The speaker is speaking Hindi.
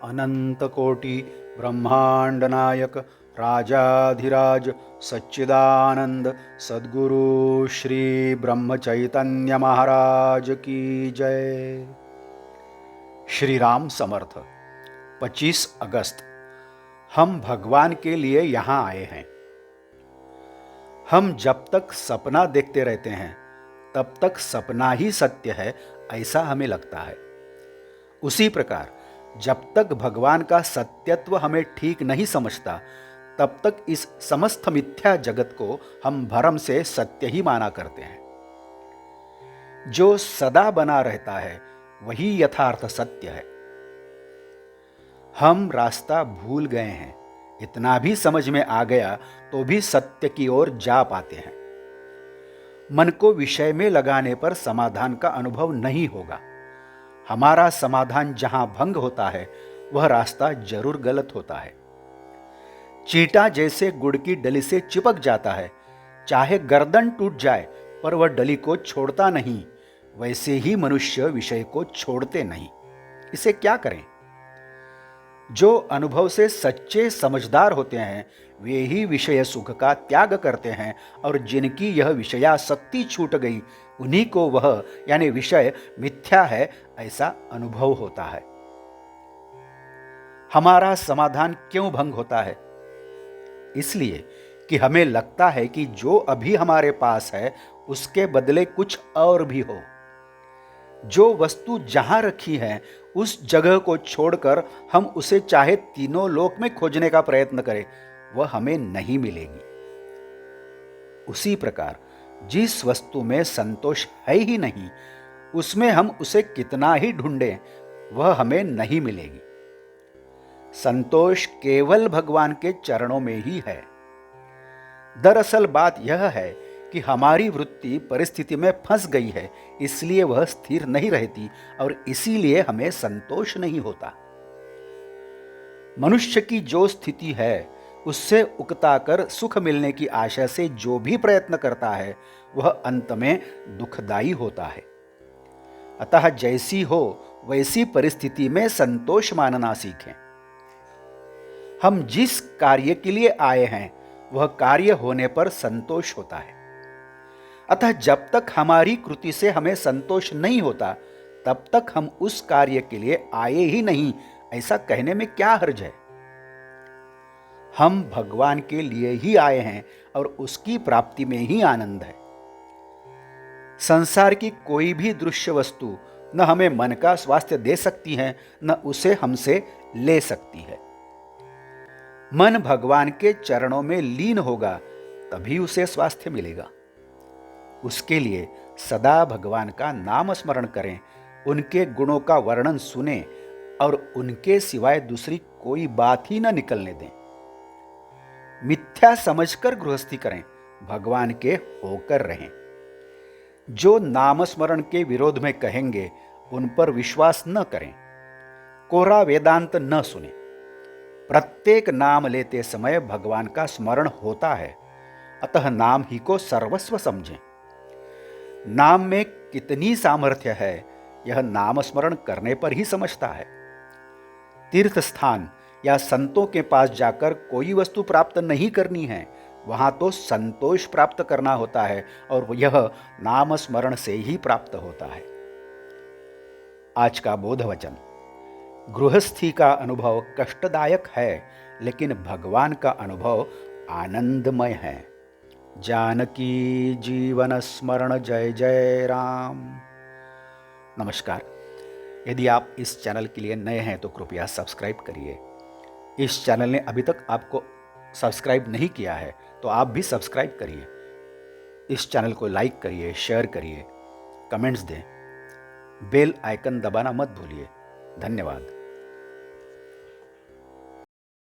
अनंत कोटि ब्रह्मांड नायक राजाधिराज सच्चिदानंद सद्गुरु श्री ब्रह्म चैतन्य महाराज की जय। श्री राम समर्थ। 25 अगस्त। हम भगवान के लिए यहाँ आए हैं। हम जब तक सपना देखते रहते हैं तब तक सपना ही सत्य है, ऐसा हमें लगता है। उसी प्रकार जब तक भगवान का सत्यत्व हमें ठीक नहीं समझता तब तक इस समस्त मिथ्या जगत को हम भ्रम से सत्य ही माना करते हैं। जो सदा बना रहता है वही यथार्थ सत्य है। हम रास्ता भूल गए हैं, इतना भी समझ में आ गया तो भी सत्य की ओर जा पाते हैं। मन को विषय में लगाने पर समाधान का अनुभव नहीं होगा। हमारा समाधान जहां भंग होता है वह रास्ता जरूर गलत होता है। चींटा जैसे गुड़ की डली से चिपक जाता है, चाहे गर्दन टूट जाए पर वह डली को छोड़ता नहीं, वैसे ही मनुष्य विषय को छोड़ते नहीं। इसे क्या करें? जो अनुभव से सच्चे समझदार होते हैं वे ही विषय सुख का त्याग करते हैं, और जिनकी यह विषयासक्ति छूट गई उन्हीं को वह यानी विषय मिथ्या है ऐसा अनुभव होता है। हमारा समाधान क्यों भंग होता है? इसलिए कि हमें लगता है कि जो अभी हमारे पास है उसके बदले कुछ और भी हो। जो वस्तु जहां रखी है उस जगह को छोड़कर हम उसे चाहे तीनों लोक में खोजने का प्रयत्न करें, वह हमें नहीं मिलेगी। उसी प्रकार जिस वस्तु में संतोष है ही नहीं, उसमें हम उसे कितना ही ढूंढें वह हमें नहीं मिलेगी। संतोष केवल भगवान के चरणों में ही है। दरअसल बात यह है कि हमारी वृत्ति परिस्थिति में फंस गई है, इसलिए वह स्थिर नहीं रहती और इसीलिए हमें संतोष नहीं होता। मनुष्य की जो स्थिति है उससे उकताकर सुख मिलने की आशा से जो भी प्रयत्न करता है वह अंत में दुखदायी होता है। अतः जैसी हो वैसी परिस्थिति में संतोष मानना सीखें। हम जिस कार्य के लिए आए हैं वह कार्य होने पर संतोष होता है। अतः जब तक हमारी कृति से हमें संतोष नहीं होता तब तक हम उस कार्य के लिए आए ही नहीं, ऐसा कहने में क्या हर्ज है? हम भगवान के लिए ही आए हैं और उसकी प्राप्ति में ही आनंद है। संसार की कोई भी दृश्य वस्तु न हमें मन का स्वास्थ्य दे सकती है न उसे हमसे ले सकती है। मन भगवान के चरणों में लीन होगा तभी उसे स्वास्थ्य मिलेगा। उसके लिए सदा भगवान का नाम स्मरण करें, उनके गुणों का वर्णन सुने और उनके सिवाय दूसरी कोई बात ही न निकलने दें। मिथ्या समझकर गृहस्थी करें, भगवान के होकर रहें। जो नाम स्मरण के विरोध में कहेंगे उन पर विश्वास न करें। कोरा वेदांत न सुने। प्रत्येक नाम लेते समय भगवान का स्मरण होता है, अतः नाम ही को सर्वस्व समझें। नाम में कितनी सामर्थ्य है यह नाम स्मरण करने पर ही समझता है। तीर्थ स्थान या संतों के पास जाकर कोई वस्तु प्राप्त नहीं करनी है, वहां तो संतोष प्राप्त करना होता है और यह नाम स्मरण से ही प्राप्त होता है। आज का बोध वचन। गृहस्थी का अनुभव कष्टदायक है लेकिन भगवान का अनुभव आनंदमय है। जानकी जीवन स्मरण जय जय राम। नमस्कार। यदि आप इस चैनल के लिए नए हैं तो कृपया सब्सक्राइब करिए। इस चैनल ने अभी तक आपको सब्सक्राइब नहीं किया है तो आप भी सब्सक्राइब करिए। इस चैनल को लाइक करिए, शेयर करिए, कमेंट्स दें, बेल आइकन दबाना मत भूलिए। धन्यवाद।